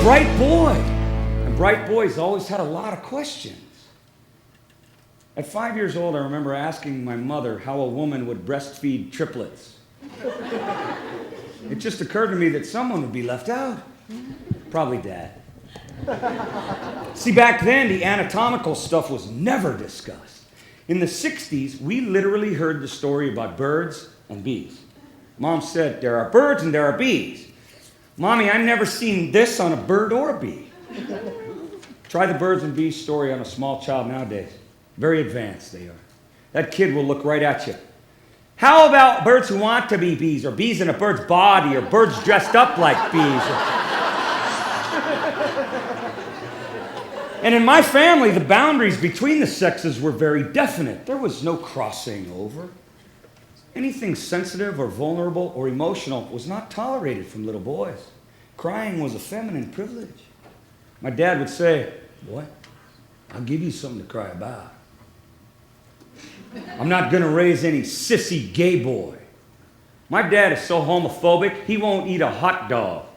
bright boy. And bright boys always had a lot of questions. At 5 years old, I remember asking my mother how a woman would breastfeed triplets. It just occurred to me that someone would be left out. Probably Dad. See, back then, the anatomical stuff was never discussed. In the 60s, we literally heard the story about birds and bees. Mom said, there are birds and there are bees. Mommy, I've never seen this on a bird or a bee. Try the birds and bees story on a small child nowadays. Very advanced they are. That kid will look right at you. How about birds who want to be bees, or bees in a bird's body, or birds dressed up like bees? And in my family, the boundaries between the sexes were very definite. There was no crossing over. Anything sensitive or vulnerable or emotional was not tolerated from little boys. Crying was a feminine privilege. My dad would say, boy, I'll give you something to cry about. I'm not going to raise any sissy gay boy. My dad is so homophobic, he won't eat a hot dog.